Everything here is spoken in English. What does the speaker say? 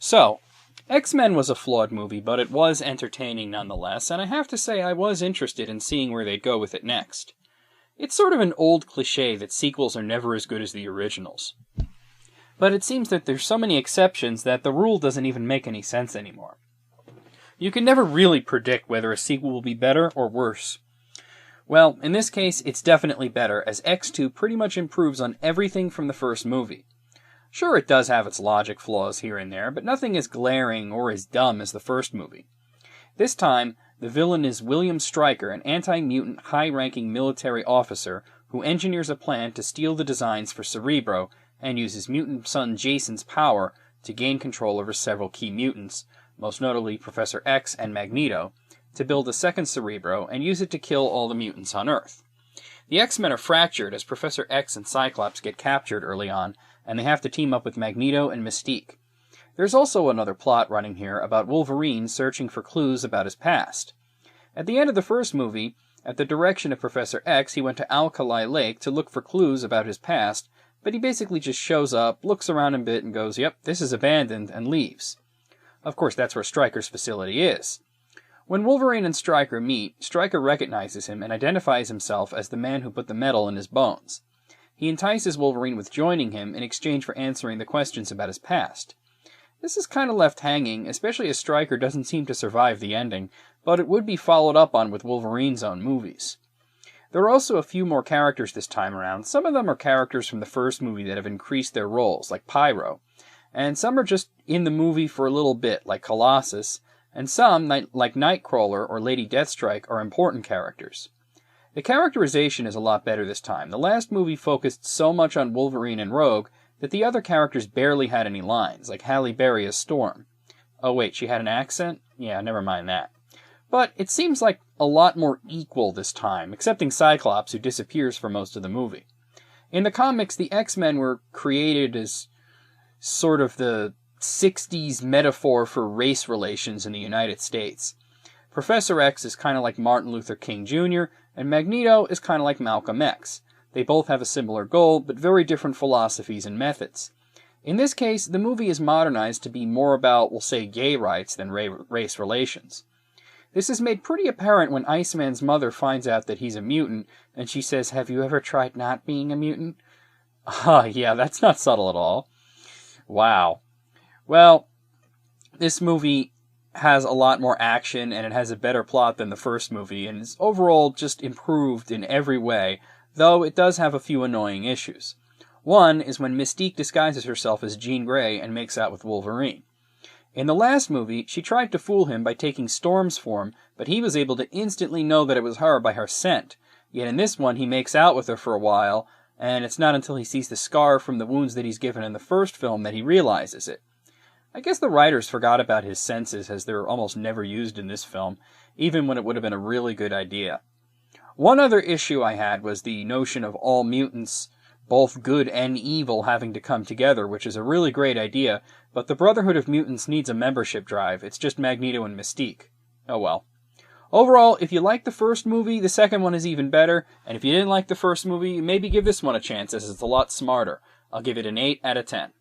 So, X-Men was a flawed movie, but it was entertaining nonetheless, and I have to say I was interested in seeing where they'd go with it next. It's sort of an old cliché that sequels are never as good as the originals. But it seems that there's so many exceptions that the rule doesn't even make any sense anymore. You can never really predict whether a sequel will be better or worse. Well, in this case, it's definitely better, as X2 pretty much improves on everything from the first movie. Sure, it does have its logic flaws here and there, but nothing as glaring or as dumb as the first movie. This time, the villain is William Stryker, an anti-mutant high-ranking military officer who engineers a plan to steal the designs for Cerebro and uses mutant son Jason's power to gain control over several key mutants, most notably Professor X and Magneto, to build a second Cerebro and use it to kill all the mutants on Earth. The X-Men are fractured as Professor X and Cyclops get captured early on, and they have to team up with Magneto and Mystique. There's also another plot running here about Wolverine searching for clues about his past. At the end of the first movie, at the direction of Professor X, he went to Alkali Lake to look for clues about his past, but he basically just shows up, looks around a bit, and goes, "Yep, this is abandoned," and leaves. Of course, that's where Stryker's facility is. When Wolverine and Stryker meet, Stryker recognizes him and identifies himself as the man who put the metal in his bones. He entices Wolverine with joining him in exchange for answering the questions about his past. This is kind of left hanging, especially as Stryker doesn't seem to survive the ending, but it would be followed up on with Wolverine's own movies. There are also a few more characters this time around. Some of them are characters from the first movie that have increased their roles, like Pyro, and some are just in the movie for a little bit, like Colossus, and some, like Nightcrawler or Lady Deathstrike, are important characters. The characterization is a lot better this time. The last movie focused so much on Wolverine and Rogue that the other characters barely had any lines, like Halle Berry as Storm. Oh wait, she had an accent? Yeah, never mind that. But it seems like a lot more equal this time, excepting Cyclops, who disappears for most of the movie. In the comics, the X-Men were created as sort of the 60s metaphor for race relations in the United States. Professor X is kind of like Martin Luther King Jr., and Magneto is kind of like Malcolm X. They both have a similar goal, but very different philosophies and methods. In this case, the movie is modernized to be more about, we'll say, gay rights than race relations. This is made pretty apparent when Iceman's mother finds out that he's a mutant, and she says, "Have you ever tried not being a mutant?" Yeah, that's not subtle at all. Wow. Well, this movie has a lot more action, and it has a better plot than the first movie, and is overall just improved in every way, though it does have a few annoying issues. One is when Mystique disguises herself as Jean Grey and makes out with Wolverine. In the last movie, she tried to fool him by taking Storm's form, but he was able to instantly know that it was her by her scent. Yet in this one, he makes out with her for a while, and it's not until he sees the scar from the wounds that he's given in the first film that he realizes it. I guess the writers forgot about his senses, as they're almost never used in this film, even when it would have been a really good idea. One other issue I had was the notion of all mutants, both good and evil, having to come together, which is a really great idea, but the Brotherhood of Mutants needs a membership drive. It's just Magneto and Mystique. Oh well. Overall, if you liked the first movie, the second one is even better, and if you didn't like the first movie, maybe give this one a chance, as it's a lot smarter. I'll give it an 8 out of 10.